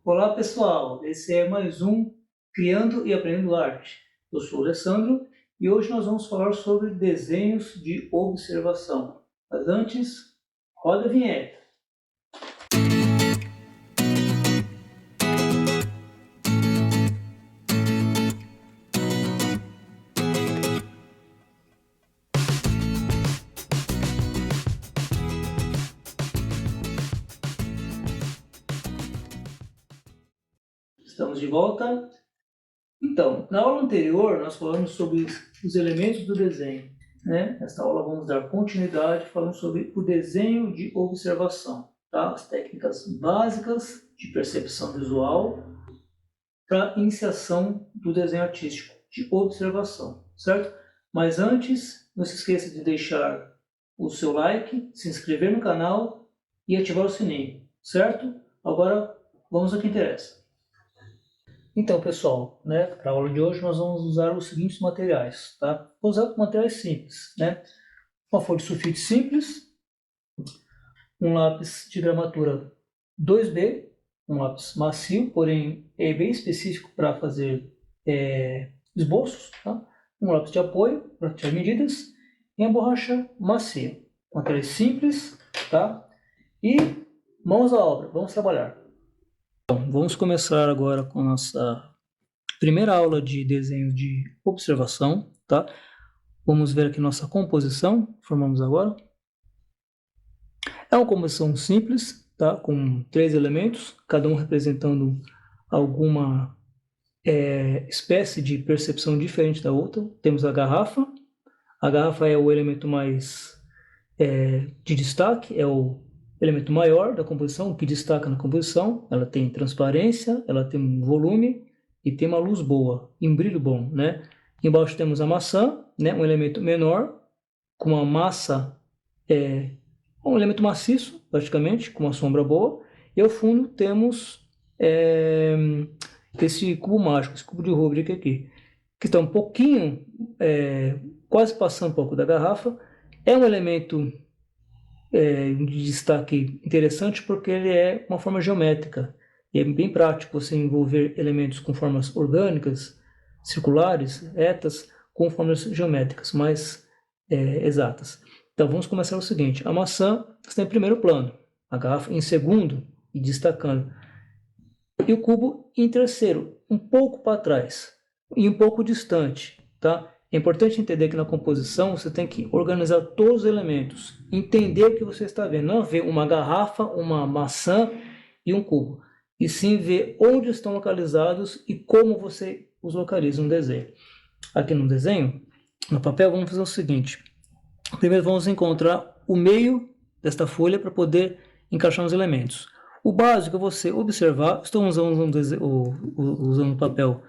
Olá pessoal, esse é mais um Criando e Aprendendo Arte. Eu sou o Alessandro e hoje nós vamos falar sobre desenhos de observação. Mas antes, roda a vinheta. Estamos de volta. Então, na aula anterior nós falamos sobre os elementos do desenho, né? Nesta aula vamos dar continuidade falando sobre o desenho de observação, tá? As técnicas básicas de percepção visual para iniciação do desenho artístico de observação, certo? Mas antes, não se esqueça de deixar o seu like, se inscrever no canal e ativar o sininho, certo? Agora vamos ao que interessa. Então, pessoal, né, para a aula de hoje nós vamos usar os seguintes materiais, tá? Vou usar materiais simples, né? Uma folha de sulfite simples, um lápis de gramatura 2B, um lápis macio, porém é bem específico para fazer esboços, tá? Um lápis de apoio para tirar medidas e a borracha macia. Materiais simples, tá? E mãos à obra, vamos trabalhar. Então, vamos começar agora com a nossa primeira aula de desenho de observação, tá? Vamos ver aqui nossa composição, formamos agora. É uma composição simples, tá? Com 3 elementos, cada um representando alguma espécie de percepção diferente da outra. Temos a garrafa é o elemento mais de destaque, é o elemento maior da composição, o que destaca na composição. Ela tem transparência, ela tem um volume e tem uma luz boa e um brilho bom, né? Embaixo temos a maçã, né? Um elemento menor, com uma massa, um elemento maciço, praticamente, com uma sombra boa. E ao fundo temos esse cubo mágico, esse cubo de Rubik aqui, que está um pouquinho, quase passando um pouco da garrafa. É um elemento de destaque interessante porque ele é uma forma geométrica. E é bem prático você envolver elementos com formas orgânicas, circulares, retas, com formas geométricas mais exatas. Então vamos começar o seguinte: a maçã está em primeiro plano, a garrafa em segundo e destacando, e o cubo em terceiro, um pouco para trás e um pouco distante, tá? É importante entender que na composição você tem que organizar todos os elementos, entender o que você está vendo, não ver uma garrafa, uma maçã e um cubo, e sim ver onde estão localizados e como você os localiza no desenho. Aqui no desenho, no papel, vamos fazer o seguinte: primeiro vamos encontrar o meio desta folha para poder encaixar os elementos. O básico é você observar. Estou usando o papel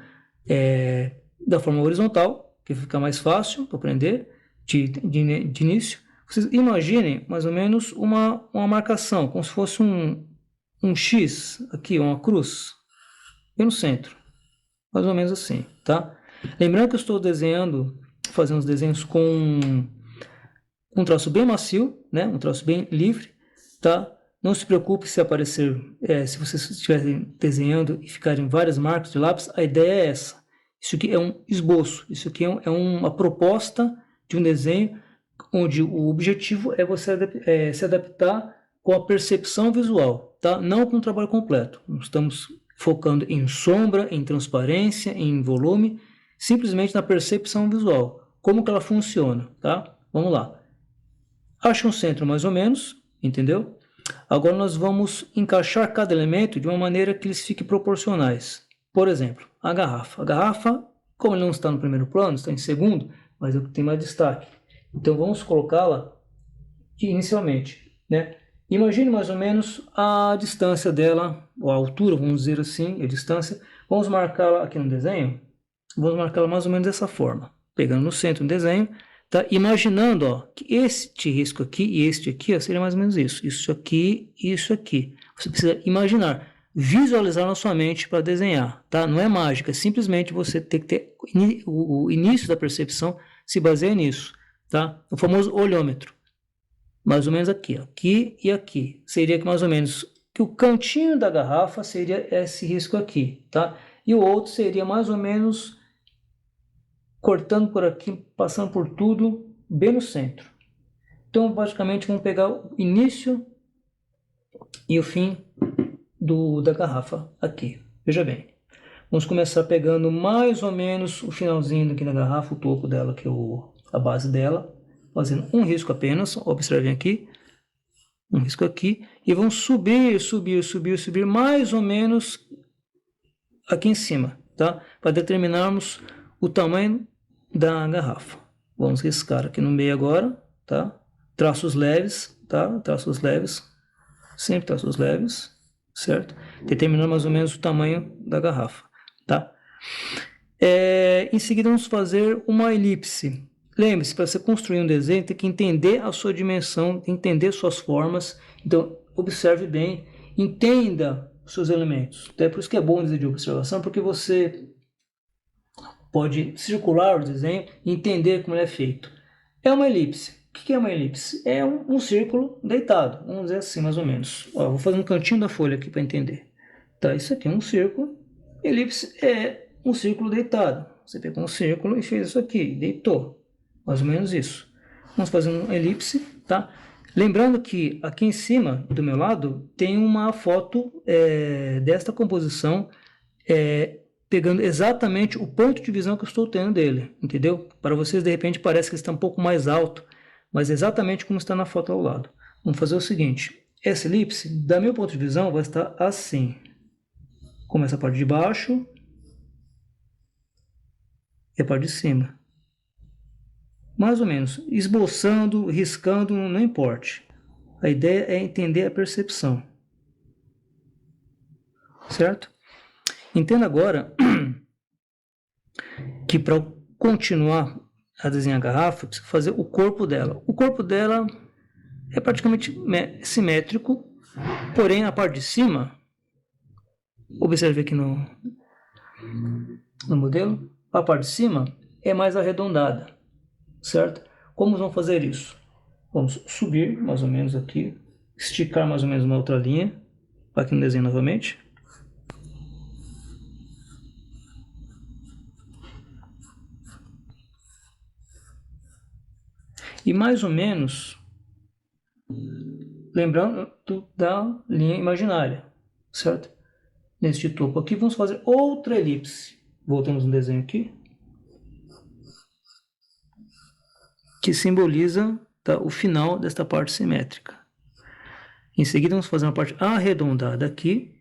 da forma horizontal, que fica mais fácil para aprender de início. Vocês imaginem mais ou menos uma marcação, como se fosse um X aqui, uma cruz, e no centro, mais ou menos assim, tá? Lembrando que eu estou fazendo os desenhos com um traço bem macio, né? Um traço bem livre, tá? Não se preocupe se aparecer, se vocês estiverem desenhando e ficarem várias marcas de lápis, a ideia é essa. Isso aqui é um esboço, isso aqui é uma proposta de um desenho onde o objetivo é você se adaptar com a percepção visual, tá? Não com o trabalho completo. Nós estamos focando em sombra, em transparência, em volume, simplesmente na percepção visual. Como que ela funciona, tá? Vamos lá. Ache um centro mais ou menos, entendeu? Agora nós vamos encaixar cada elemento de uma maneira que eles fiquem proporcionais. Por exemplo, a garrafa. A garrafa, como ele não está no primeiro plano, está em segundo, mas é o que tem mais destaque. Então vamos colocá-la inicialmente, né? Imagine mais ou menos a distância dela, ou a altura, vamos dizer assim, a distância. Vamos marcá-la aqui no desenho. Vamos marcá-la mais ou menos dessa forma. Pegando no centro do desenho, tá? Imaginando, ó, que este risco aqui e este aqui, ó, seria mais ou menos isso. Isso aqui e isso aqui. Você precisa imaginar, visualizar na sua mente para desenhar, tá? Não é mágica, é simplesmente você tem que ter o início da percepção se baseia nisso, tá? O famoso olhômetro. Mais ou menos aqui, ó, aqui e aqui. Seria que mais ou menos que o cantinho da garrafa seria esse risco aqui, tá? E o outro seria mais ou menos cortando por aqui, passando por tudo, bem no centro. Então, basicamente, vamos pegar o início e o fim da garrafa aqui. Veja bem, vamos começar pegando mais ou menos o finalzinho aqui da garrafa, o topo dela, que é a base dela, fazendo um risco apenas, observem aqui, um risco aqui, e vamos subir, subir, subir, subir, mais ou menos aqui em cima, tá? Para determinarmos o tamanho da garrafa. Vamos riscar aqui no meio agora, tá? Traços leves, tá? Traços leves, sempre traços leves, certo? Determinando mais ou menos o tamanho da garrafa, tá? Em seguida vamos fazer uma elipse. Lembre-se, para você construir um desenho, tem que entender a sua dimensão, entender suas formas. Então, observe bem, entenda os seus elementos. Até por isso que é bom o desenho de observação, porque você pode circular o desenho e entender como ele é feito. É uma elipse. O que é uma elipse? É um círculo deitado, vamos dizer assim, mais ou menos. Ó, vou fazer um cantinho da folha aqui para entender. Tá, isso aqui é um círculo. Elipse é um círculo deitado. Você pegou um círculo e fez isso aqui, deitou. Mais ou menos isso. Vamos fazer uma elipse, tá? Lembrando que aqui em cima, do meu lado, tem uma foto desta composição, pegando exatamente o ponto de visão que eu estou tendo dele, entendeu? Para vocês, de repente, parece que está um pouco mais alto, mas exatamente como está na foto ao lado. Vamos fazer o seguinte, essa elipse, da meu ponto de visão, vai estar assim. Começa a parte de baixo e a parte de cima. Mais ou menos, esboçando, riscando, não importa. A ideia é entender a percepção. Certo? Entenda agora que para continuar a desenhar a garrafa, precisa fazer o corpo dela. O corpo dela é praticamente simétrico, porém a parte de cima, observe aqui no modelo, a parte de cima é mais arredondada, certo? Como vamos fazer isso? Vamos subir mais ou menos aqui, esticar mais ou menos uma outra linha, aqui no desenho novamente. E mais ou menos, lembrando da linha imaginária, certo? Neste topo aqui, vamos fazer outra elipse. Voltamos no desenho aqui. Que simboliza, tá, o final desta parte simétrica. Em seguida, vamos fazer uma parte arredondada aqui.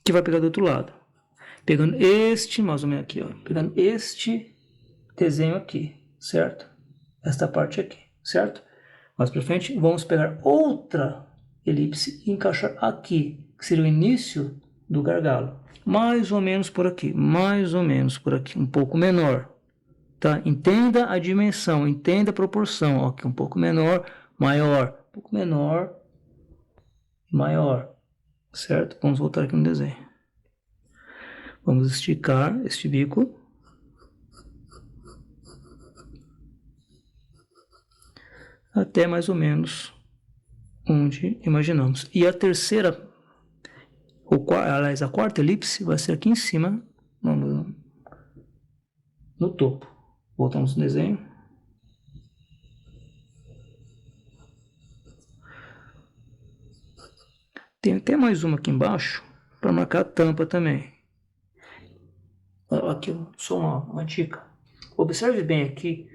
Que vai pegar do outro lado. Pegando este, mais ou menos aqui, ó. Pegando este desenho aqui, certo? Esta parte aqui, certo? Mais para frente, vamos pegar outra elipse e encaixar aqui, que seria o início do gargalo. Mais ou menos por aqui, mais ou menos por aqui, um pouco menor. Tá? Entenda a dimensão, entenda a proporção. Ó, aqui um pouco menor, maior, um pouco menor, maior. Certo? Vamos voltar aqui no desenho. Vamos esticar este bico. Até mais ou menos onde imaginamos. E a terceira, aliás, a quarta elipse vai ser aqui em cima, no topo. Voltamos no desenho. Tem até mais uma aqui embaixo para marcar a tampa também. Aqui só uma dica. Observe bem aqui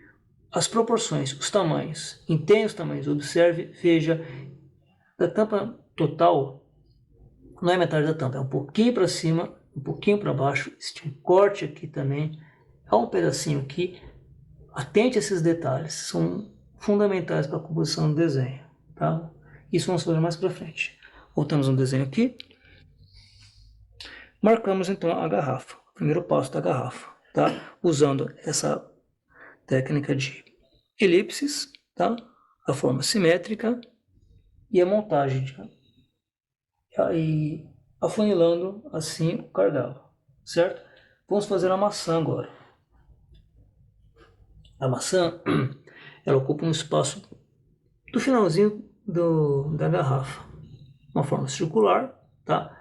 as proporções, os tamanhos. Entenda os tamanhos, observe, veja. A tampa total não é metade da tampa, é um pouquinho para cima, um pouquinho para baixo. Este corte aqui também, há um pedacinho aqui. Atente a esses detalhes, são fundamentais para a composição do desenho. Tá? Isso vamos fazer mais para frente. Voltamos no desenho aqui. Marcamos então a garrafa, o primeiro passo da garrafa, tá? Usando essa técnica de elipses, tá? A forma simétrica e a montagem, e afunilando assim o gargalo, certo? Vamos fazer a maçã agora. A maçã, ela ocupa um espaço do finalzinho da garrafa. Uma forma circular, tá?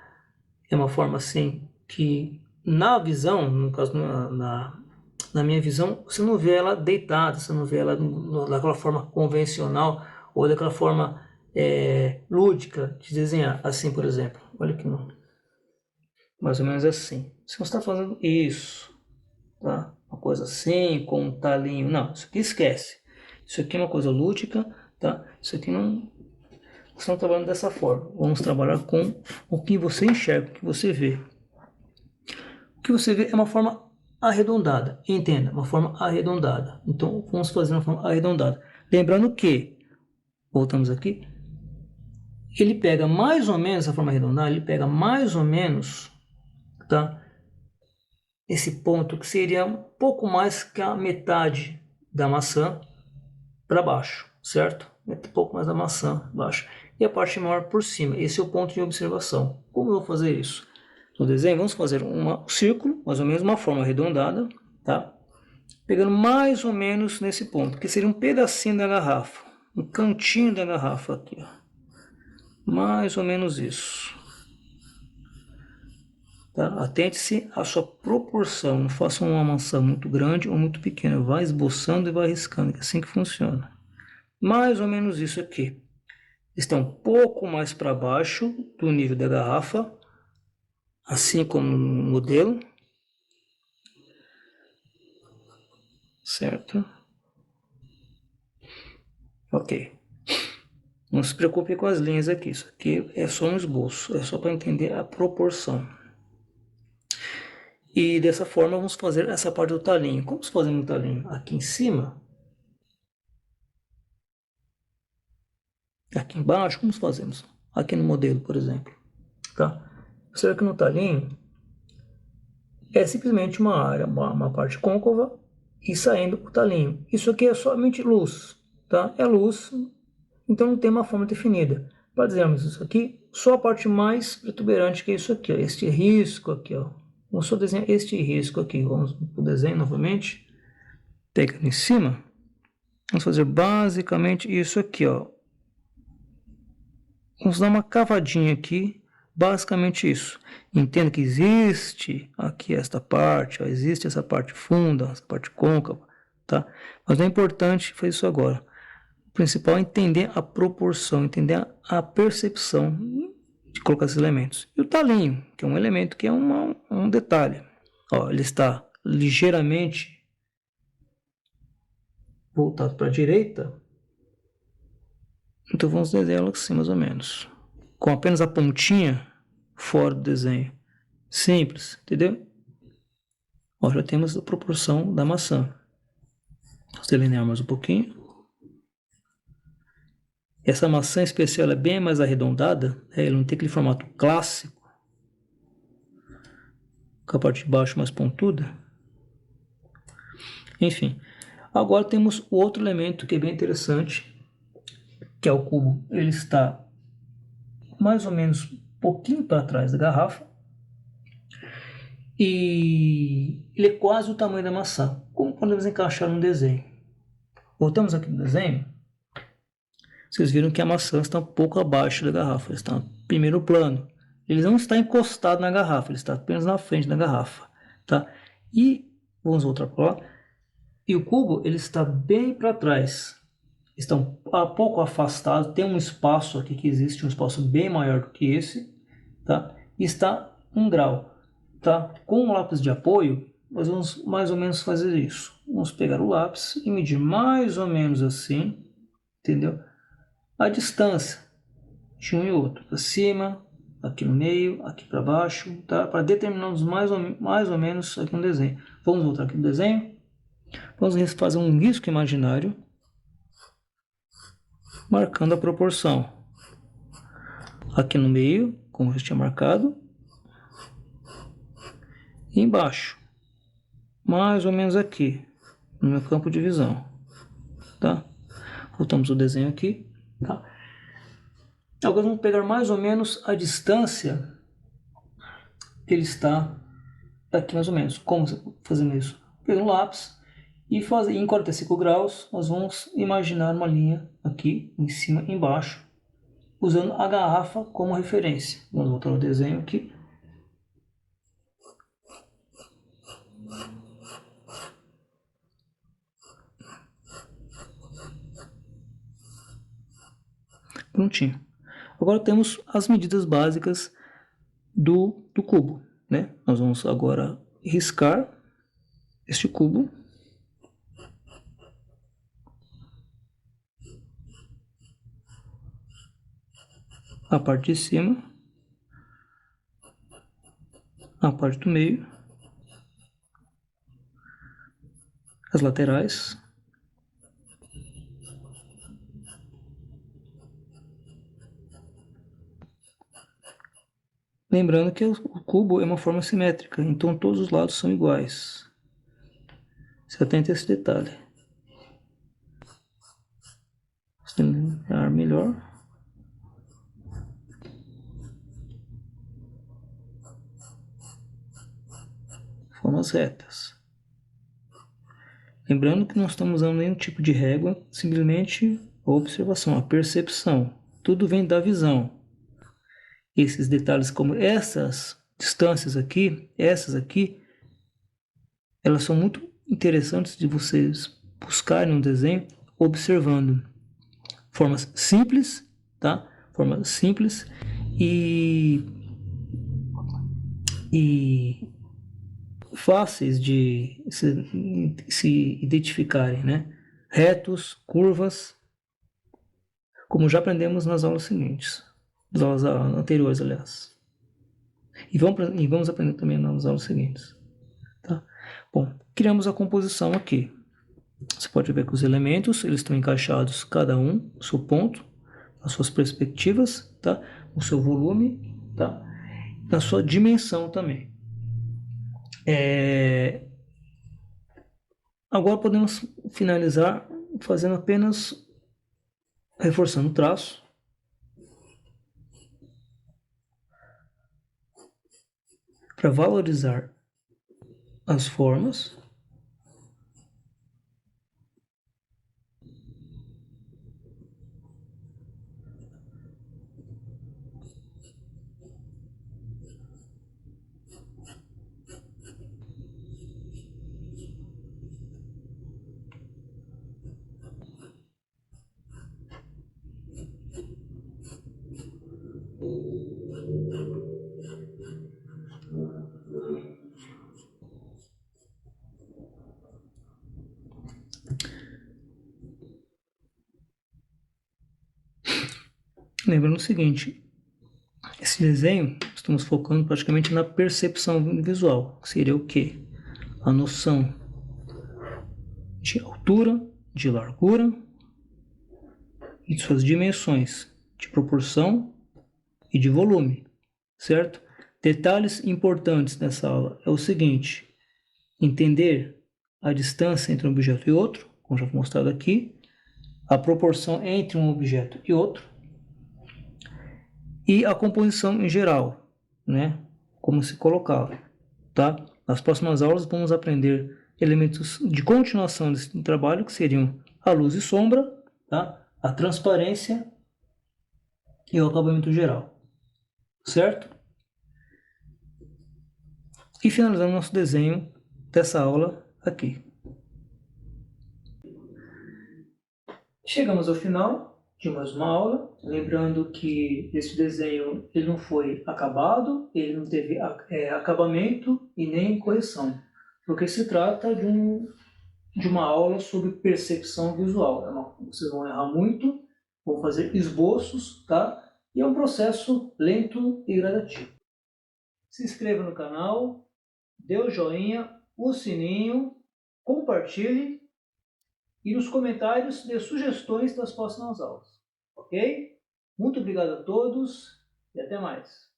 É uma forma assim que na visão, no caso na minha visão, você não vê ela deitada, você não vê ela daquela forma convencional ou daquela forma lúdica de desenhar. Assim, por exemplo, olha aqui, mais ou menos assim. Se você está fazendo isso, tá? Uma coisa assim, com um talinho, não, isso aqui esquece. Isso aqui é uma coisa lúdica, tá? Isso aqui não estamos trabalhando dessa forma. Vamos trabalhar com o que você enxerga, o que você vê. O que você vê é uma forma arredondada. Entenda, uma forma arredondada. Então, vamos fazer uma forma arredondada. Lembrando que, voltamos aqui, ele pega mais ou menos a forma arredondada, ele pega mais ou menos, tá? Esse ponto que seria um pouco mais que a metade da maçã para baixo, certo? Um pouco mais da maçã baixo. E a parte maior por cima. Esse é o ponto de observação. Como eu vou fazer isso? No desenho, vamos fazer um círculo, mais ou menos uma forma arredondada, tá? Pegando mais ou menos nesse ponto, que seria um pedacinho da garrafa, um cantinho da garrafa aqui, ó. Mais ou menos isso. Tá? Atente-se à sua proporção, não faça uma maçã muito grande ou muito pequena, vai esboçando e vai riscando, é assim que funciona. Mais ou menos isso aqui. Está um pouco mais para baixo do nível da garrafa, assim como no modelo, certo? Ok. Não se preocupe com as linhas aqui, isso aqui é só um esboço, é só para entender a proporção. E dessa forma vamos fazer essa parte do talinho. Como se faz um talinho? Aqui em cima, aqui embaixo, como fazemos? Aqui no modelo, por exemplo. Tá? Você vê que no talinho é simplesmente uma área, uma parte côncava e saindo o talinho. Isso aqui é somente luz, tá? É luz, então não tem uma forma definida. Para dizermos isso aqui, só a parte mais protuberante que é isso aqui, ó, este risco aqui, ó. Vamos só desenhar este risco aqui. Vamos para o desenho novamente. Pegando em cima, vamos fazer basicamente isso aqui, ó. Vamos dar uma cavadinha aqui, basicamente isso. Entenda que existe aqui esta parte, ó, existe essa parte funda, essa parte côncava, tá? Mas não é importante fazer isso agora. O principal é entender a proporção, entender a percepção de colocar esses elementos. E o talinho, que é um elemento que é um detalhe. Ó, ele está ligeiramente voltado para a direita, então vamos desenhá-lo assim, mais ou menos. Com apenas a pontinha fora do desenho. Simples, entendeu? Ó, já temos a proporção da maçã. Vamos delinear mais um pouquinho. Essa maçã especial é bem mais arredondada, ela não tem aquele formato clássico, com a parte de baixo mais pontuda. Enfim, agora temos o outro elemento que é bem interessante, que é o cubo. Ele está mais ou menos um pouquinho para trás da garrafa e ele é quase o tamanho da maçã. Como podemos encaixar no desenho? Voltamos aqui no desenho. Vocês viram que a maçã está um pouco abaixo da garrafa, ele está no primeiro plano. Ele não está encostado na garrafa, ele está apenas na frente da garrafa, tá? E vamos voltar para lá. E o cubo ele está bem para trás, está um pouco afastado, tem um espaço aqui que existe, um espaço bem maior do que esse, tá? E está um grau, tá? Com o lápis de apoio, nós vamos mais ou menos fazer isso. Vamos pegar o lápis e medir mais ou menos assim, entendeu? A distância de um e outro, para cima, aqui no meio, aqui para baixo, tá? Para determinarmos mais ou menos aqui no desenho. Vamos voltar aqui no desenho. Vamos fazer um risco imaginário, marcando a proporção. Aqui no meio, como eu tinha marcado, e embaixo, mais ou menos aqui, no meu campo de visão, tá? Voltamos o desenho aqui, tá? Agora vamos pegar mais ou menos a distância que ele está aqui mais ou menos. Como fazendo isso? Pego um lápis E em 45 graus, nós vamos imaginar uma linha aqui, em cima e embaixo, usando a garrafa como referência. Vamos voltar ao desenho aqui. Prontinho. Agora temos as medidas básicas do cubo, né? Nós vamos agora riscar este cubo. A parte de cima, a parte do meio, as laterais. Lembrando que o cubo é uma forma simétrica, então todos os lados são iguais. Se atente a esse detalhe. Ar melhor. Formas retas. Lembrando que não estamos usando nenhum tipo de régua, simplesmente a observação, a percepção. Tudo vem da visão. Esses detalhes, como essas distâncias aqui, elas são muito interessantes de vocês buscarem um desenho observando formas simples, tá? Formas simples e fáceis de se identificarem, né? Retos, curvas, como já aprendemos nas aulas seguintes, nas aulas anteriores, aliás. E vamos aprender também nas aulas seguintes. Tá? Bom, criamos a composição aqui. Você pode ver que os elementos eles estão encaixados, cada um no seu ponto, nas suas perspectivas, tá? No seu volume, tá? Na sua dimensão também. Agora podemos finalizar fazendo apenas reforçando o traço. Para valorizar as formas. Lembrando o seguinte, esse desenho estamos focando praticamente na percepção visual, que seria o quê? A noção de altura, de largura e de suas dimensões, de proporção e de volume, certo? Detalhes importantes nessa aula é o seguinte, entender a distância entre um objeto e outro, como já foi mostrado aqui, a proporção entre um objeto e outro, e a composição em geral, né? Como se colocava, tá? Nas próximas aulas vamos aprender elementos de continuação desse trabalho, que seriam a luz e sombra, tá? A transparência e o acabamento geral, certo? E finalizando nosso desenho dessa aula aqui. Chegamos ao final de mais uma aula, lembrando que esse desenho ele não foi acabado, ele não teve acabamento e nem correção, porque se trata de uma aula sobre percepção visual. Vocês vão errar muito, vão fazer esboços, tá? E é um processo lento e gradativo. Se inscreva no canal, dê o joinha, o sininho, compartilhe e nos comentários dê sugestões das próximas aulas. Ok? Muito obrigado a todos e até mais.